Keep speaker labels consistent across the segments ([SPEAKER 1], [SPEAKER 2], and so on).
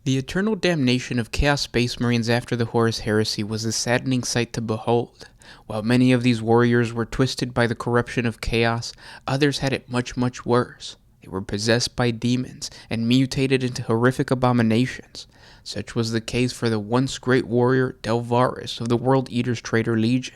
[SPEAKER 1] The eternal damnation of Chaos Space Marines after the Horus Heresy was a saddening sight to behold. While many of these warriors were twisted by the corruption of chaos, others had it much, much worse. They were possessed by demons and mutated into horrific abominations. Such was the case for the once great warrior Delvarus of the World Eaters Traitor Legion.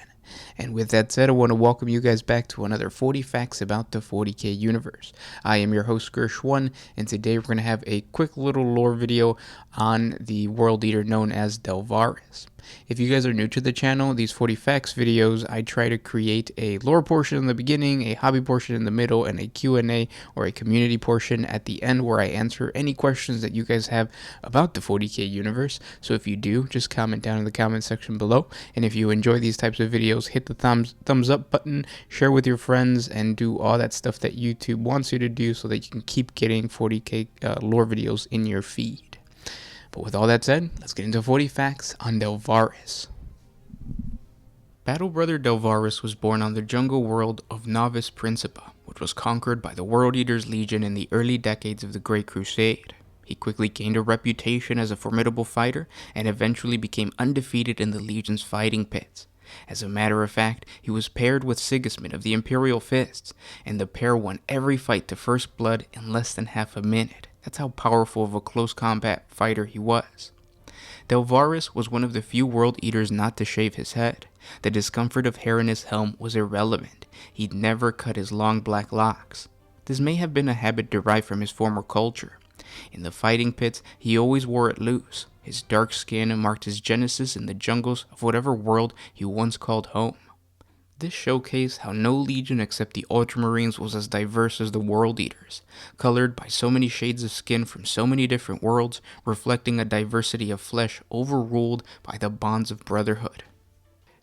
[SPEAKER 1] And with that said, I want to welcome you guys back to another 40 Facts about the 40K universe. I am your host, Gersh1, and today we're going to have a quick little lore video on the World Eater known as Delvarus. If you guys are new to the channel, these 40 Facts videos, I try to create a lore portion in the beginning, a hobby portion in the middle, and a Q&A or a community portion at the end where I answer any questions that you guys have about the 40K universe. So if you do, just comment down in the comment section below. And if you enjoy these types of videos, hit the thumbs up button, share with your friends, and do all that stuff that YouTube wants you to do so that you can keep getting 40K lore videos in your feed. But with all that said, let's get into 40 facts on Delvarus. Battle Brother Delvarus was born on the jungle world of Novice Principa, which was conquered by the World Eaters Legion in the early decades of the Great Crusade. He quickly gained a reputation as a formidable fighter and eventually became undefeated in the Legion's fighting pits. As a matter of fact, he was paired with Sigismund of the Imperial Fists, and the pair won every fight to first blood in less than half a minute. That's how powerful of a close combat fighter he was. Delvarus was one of the few World Eaters not to shave his head. The discomfort of hair in his helm was irrelevant. He'd never cut his long black locks. This may have been a habit derived from his former culture. In the fighting pits, he always wore it loose. His dark skin marked his genesis in the jungles of whatever world he once called home. This showcased how no legion except the Ultramarines was as diverse as the World Eaters, colored by so many shades of skin from so many different worlds, reflecting a diversity of flesh overruled by the bonds of brotherhood.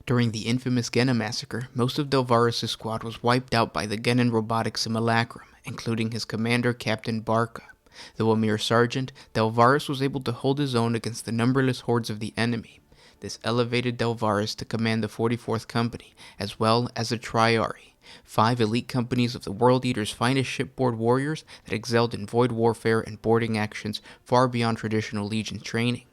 [SPEAKER 1] During the infamous Genna massacre, most of Delvarus' squad was wiped out by the Gennan robotic simulacrum, including his commander, Captain Barca. Though a mere sergeant, Delvarus was able to hold his own against the numberless hordes of the enemy. This elevated Delvarus to command the 44th Company, as well as the Triarii, 5 elite companies of the World Eaters' finest shipboard warriors that excelled in void warfare and boarding actions far beyond traditional Legion training.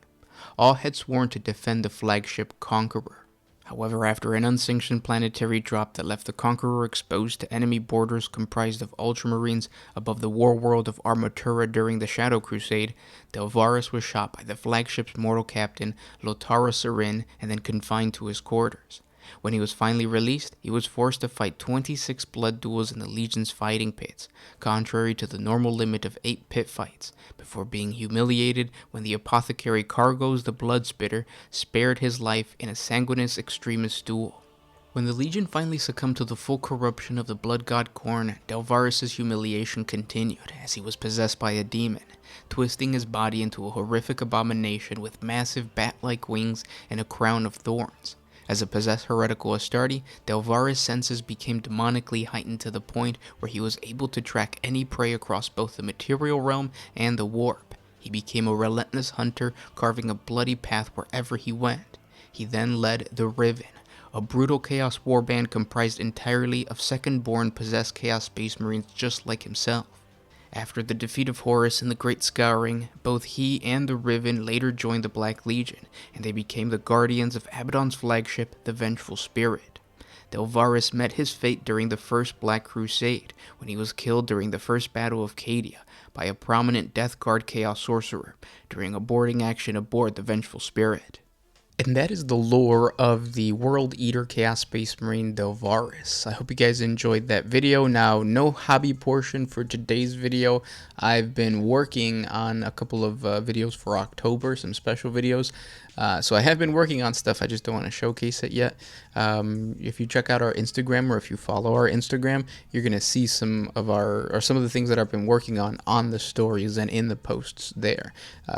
[SPEAKER 1] All had sworn to defend the flagship Conqueror. However, after an unsanctioned planetary drop that left the Conqueror exposed to enemy borders comprised of Ultramarines above the war world of Armatura during the Shadow Crusade, Delvarus was shot by the flagship's mortal captain, Lotara Sarin, and then confined to his quarters. When he was finally released, he was forced to fight 26 blood duels in the Legion's fighting pits, contrary to the normal limit of 8 pit fights, before being humiliated when the apothecary Cargos the Bloodspitter spared his life in a sanguinis extremis duel. When the Legion finally succumbed to the full corruption of the blood god Khorne, Delvarus' humiliation continued as he was possessed by a demon, twisting his body into a horrific abomination with massive bat-like wings and a crown of thorns. As a possessed heretical Astarte, Delvarus' senses became demonically heightened to the point where he was able to track any prey across both the material realm and the warp. He became a relentless hunter, carving a bloody path wherever he went. He then led the Riven, a brutal Chaos warband comprised entirely of second-born possessed Chaos Space Marines just like himself. After the defeat of Horus in the Great Scouring, both he and the Riven later joined the Black Legion, and they became the guardians of Abaddon's flagship, the Vengeful Spirit. Delvarus met his fate during the First Black Crusade, when he was killed during the First Battle of Cadia by a prominent Death Guard Chaos Sorcerer during a boarding action aboard the Vengeful Spirit. And that is the lore of the World Eater Chaos Space Marine Delvarus. I hope you guys enjoyed that video. Now, no hobby portion for today's video. I've been working on a couple of videos for October, some special videos. So I have been working on stuff, I just don't want to showcase it yet. If you check out our Instagram, or if you follow our Instagram, you're going to see some of the things that I've been working on the stories and in the posts there.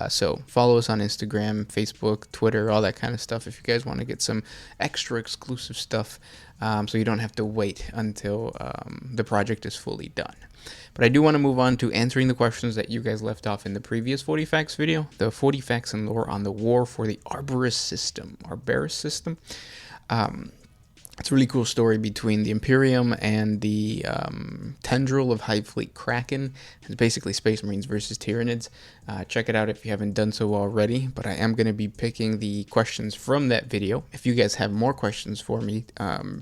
[SPEAKER 1] So follow us on Instagram, Facebook, Twitter, all that kind of stuff if you guys want to get some extra exclusive stuff, so you don't have to wait until the project is fully done. But I do want to move on to answering the questions that you guys left off in the previous 40 Facts video, the 40 Facts and Lore on the War for the Arberrus system. It's a really cool story between the Imperium and the Tendril of Hive Fleet Kraken. It's basically Space Marines versus Tyranids. Check it out if you haven't done so already, but I am going to be picking the questions from that video. If you guys have more questions for me,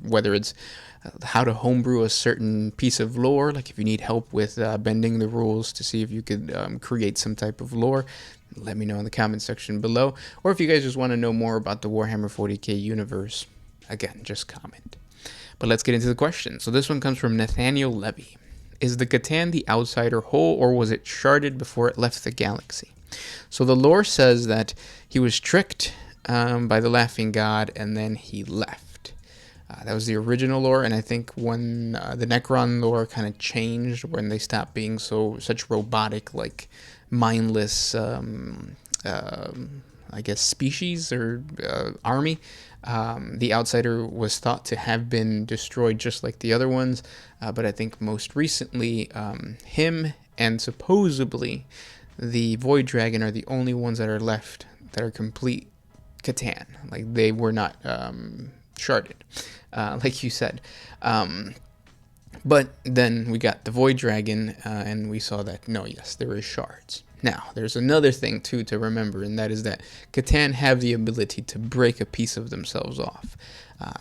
[SPEAKER 1] whether it's how to homebrew a certain piece of lore, like if you need help with bending the rules to see if you could create some type of lore, let me know in the comment section below. Or if you guys just want to know more about the Warhammer 40K universe, again, just comment. But let's get into the question. So this one comes from Nathaniel Levy. Is the Catan the outsider whole, or was it sharded before it left the galaxy? So the lore says that he was tricked by the Laughing God, and then he left. That was the original lore, and I think when the Necron lore kind of changed, when they stopped being such robotic, like mindless, I guess, species or army, the outsider was thought to have been destroyed just like the other ones, but I think most recently him and supposedly the Void Dragon are the only ones that are left that are complete Catan. Like, they were not sharded, like you said. But then we got the Void Dragon, and we saw that, no, yes, there is shards. Now, there's another thing, too, to remember, and that is that Catan have the ability to break a piece of themselves off.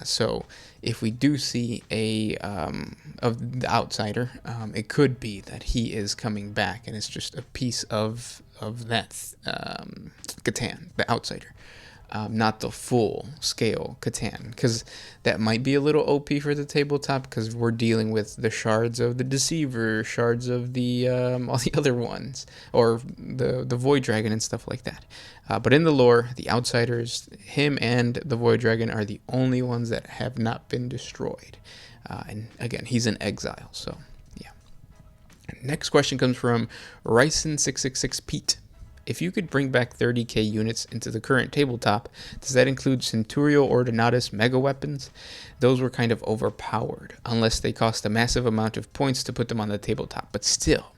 [SPEAKER 1] So if we do see of the outsider, it could be that he is coming back, and it's just a piece of that Catan, the outsider. Not the full scale Catan, because that might be a little OP for the tabletop, because we're dealing with the shards of the Deceiver, shards of the all the other ones, or the Void Dragon and stuff like that. But in the lore, the outsiders, him and the Void Dragon, are the only ones that have not been destroyed. And again, he's in exile, so yeah. Next question comes from Ryson666 Pete. If you could bring back 30k units into the current tabletop, does that include Centurio Ordinatus mega weapons? Those were kind of overpowered, unless they cost a massive amount of points to put them on the tabletop, but still.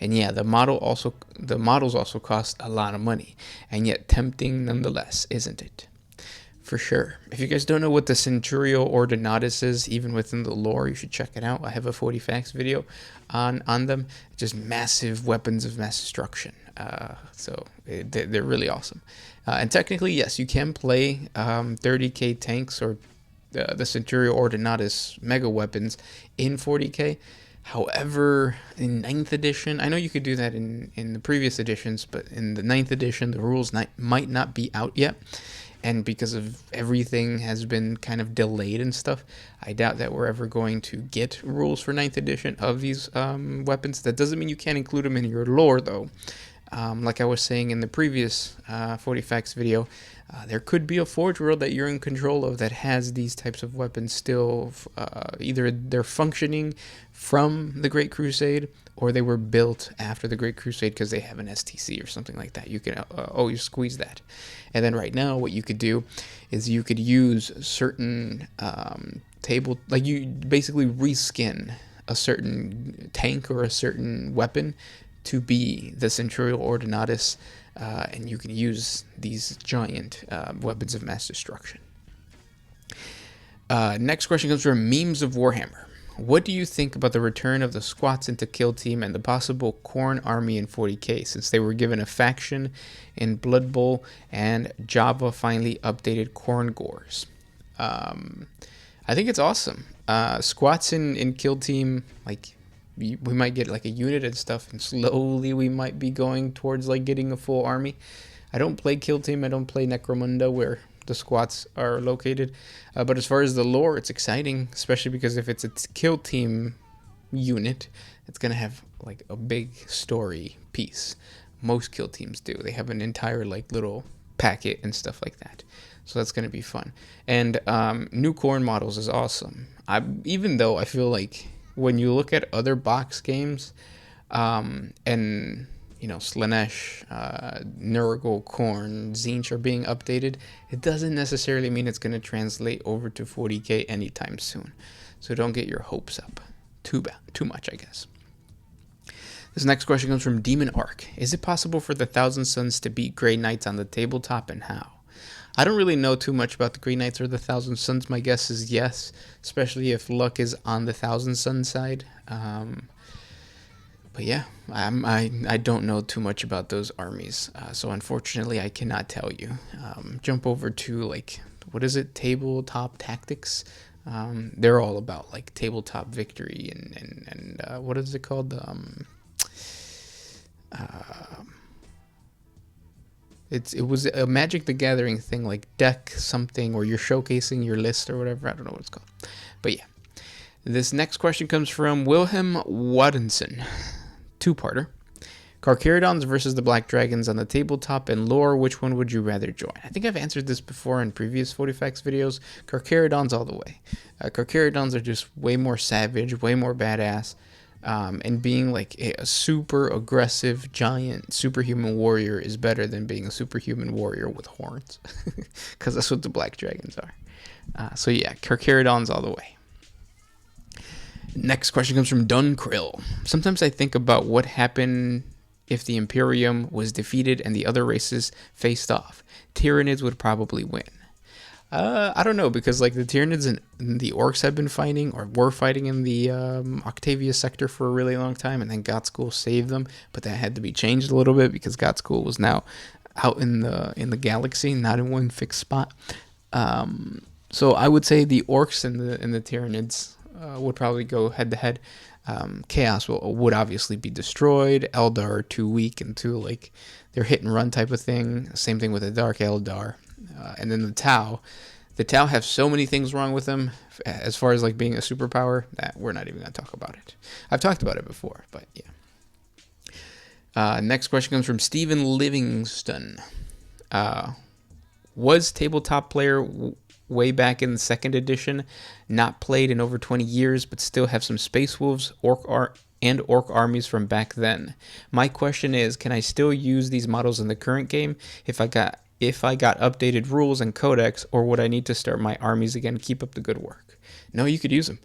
[SPEAKER 1] And yeah, the models also cost a lot of money, and yet tempting nonetheless, isn't it? For sure. If you guys don't know what the Centurio Ordinatus is, even within the lore, you should check it out. I have a 40 facts video on them. Just massive weapons of mass destruction. So they're really awesome. And technically, yes, you can play 30k tanks or the Centurio Ordinatus mega weapons in 40k. However, in 9th edition, I know you could do that in the previous editions, but in the 9th edition, the rules might not be out yet. And because of everything has been kind of delayed and stuff, I doubt that we're ever going to get rules for 9th edition of these weapons. That doesn't mean you can't include them in your lore, though. Like I was saying in the previous 40 Facts video, there could be a Forge World that you're in control of that has these types of weapons still. Either they're functioning from the Great Crusade, or they were built after the Great Crusade because they have an STC or something like that. You can always squeeze that. And then right now, what you could do is you could use certain like you basically reskin a certain tank or a certain weapon to be the Centurio Ordinatus, and you can use these giant weapons of mass destruction. Next question comes from Memes of Warhammer. What do you think about the return of the squats into Kill Team and the possible Khorne army in 40k, since they were given a faction in Blood Bowl and Java finally updated Khorne Gores? I think it's awesome. Squats in Kill Team, like, we might get like a unit and stuff, and slowly we might be going towards like getting a full army. I don't play Kill Team, I don't play Necromunda where the squats are located, but as far as the lore, it's exciting, especially because if it's a Kill Team unit, it's gonna have like a big story piece. Most Kill Teams do. They have an entire like little packet and stuff like that, so that's gonna be fun. And new Khorne models is awesome. Even though I feel like when you look at other box games, and you know, Slaanesh, Nurgle, Khorne, Tzeentch are being updated, it doesn't necessarily mean it's going to translate over to 40k anytime soon. So don't get your hopes up too much, I guess. This next question comes from Demon Arc. Is it possible for the Thousand Sons to beat Grey Knights on the tabletop, and how? I don't really know too much about the Green Knights or the Thousand Suns. My guess is yes, especially if luck is on the Thousand Suns side. But yeah, I don't know too much about those armies, so unfortunately I cannot tell you. Jump over to like, what is it, tabletop tactics. They're all about like tabletop victory and what is it called? It was a Magic the Gathering thing, like deck something, or you're showcasing your list or whatever. I don't know what it's called, but yeah. This next question comes from Wilhelm Wadenson. Two-parter. Carcharodons versus the Black Dragons on the tabletop and lore, which one would you rather join? I think I've answered this before in previous 40Facts videos. Carcharodons all the way. Carcharodons are just way more savage, way more badass, and being like a super aggressive, giant, superhuman warrior is better than being a superhuman warrior with horns, because that's what the Black Dragons are. So yeah, Carcharodons all the way. Next question comes from Dun Krill. Sometimes I think about what happened if the Imperium was defeated and the other races faced off. Tyranids would probably win. I don't know, because like the Tyranids and the Orcs have been fighting, or were fighting in the Octavia sector for a really long time, and then God School saved them, but that had to be changed a little bit because God School was now out in the galaxy, not in one fixed spot. So I would say the Orcs and the Tyranids would probably go head to head. Chaos would obviously be destroyed. Eldar are too weak and too like they're hit and run type of thing. Same thing with the Dark Eldar, and then the Tau. The Tau have so many things wrong with them as far as like being a superpower that we're not even gonna talk about it. I've talked about it before, but yeah. Next question comes from Stephen Livingston. Was tabletop player way back in the 2nd edition, not played in over 20 years, but still have some Space Wolves, Orc armies from back then. My question is, can I still use these models in the current game if I got updated rules and codex, or would I need to start my armies again? Keep up the good work. No, you could use them.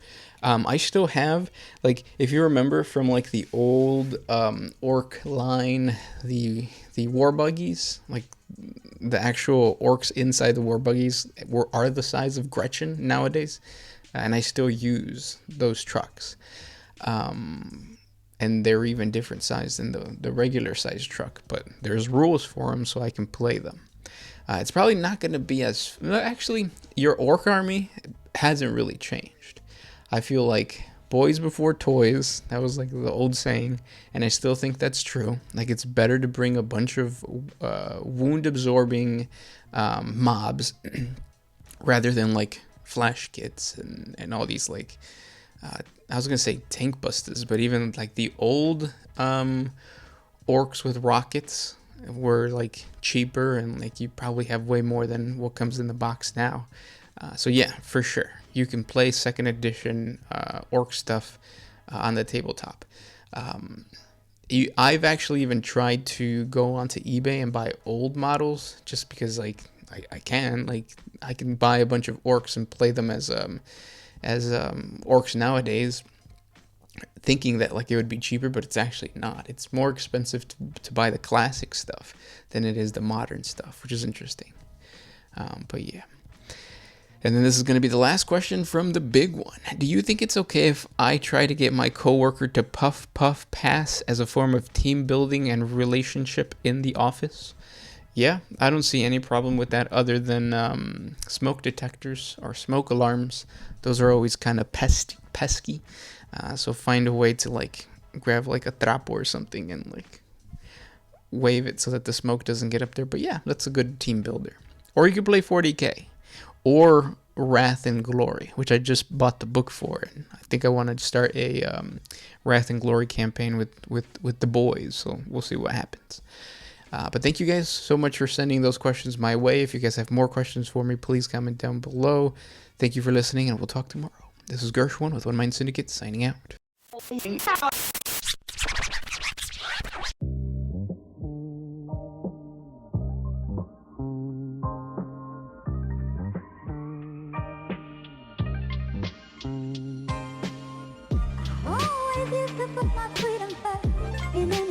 [SPEAKER 1] I still have, like, if you remember from like the old Orc line, the war buggies, like the actual Orcs inside the war buggies are the size of Gretchen nowadays, and I still use those trucks, and they're even different size than the regular size truck, but there's rules for them so I can play them. It's probably not going to be as, actually your Orc army hasn't really changed. I feel like boys before toys, that was like the old saying, and I still think that's true. Like, it's better to bring a bunch of wound absorbing mobs rather than like flash kits and all these like I was gonna say tank busters, but even like the old Orcs with rockets were like cheaper, and like you probably have way more than what comes in the box now. So yeah, for sure, you can play 2nd edition Orc stuff on the tabletop. I've actually even tried to go onto eBay and buy old models, just because like I can buy a bunch of Orcs and play them as Orcs nowadays, thinking that like it would be cheaper, but it's actually not. It's more expensive to buy the classic stuff than it is the modern stuff, which is interesting. But yeah. And then this is going to be the last question from the big one. Do you think it's okay if I try to get my coworker to puff pass as a form of team building and relationship in the office? Yeah, I don't see any problem with that, other than smoke detectors or smoke alarms. Those are always kind of pesky. So find a way to like grab like a trapo or something and like wave it so that the smoke doesn't get up there. But yeah, that's a good team builder. Or you could play 40K. Or Wrath and Glory, which I just bought the book for, and I think I want to start a Wrath and Glory campaign with the boys, so we'll see what happens. But thank you guys so much for sending those questions my way. If you guys have more questions for me, please comment down below. Thank you for listening, and we'll talk tomorrow. This is Gershwin with One Mind Syndicate, signing out.
[SPEAKER 2] Oh, I used to put my freedom first.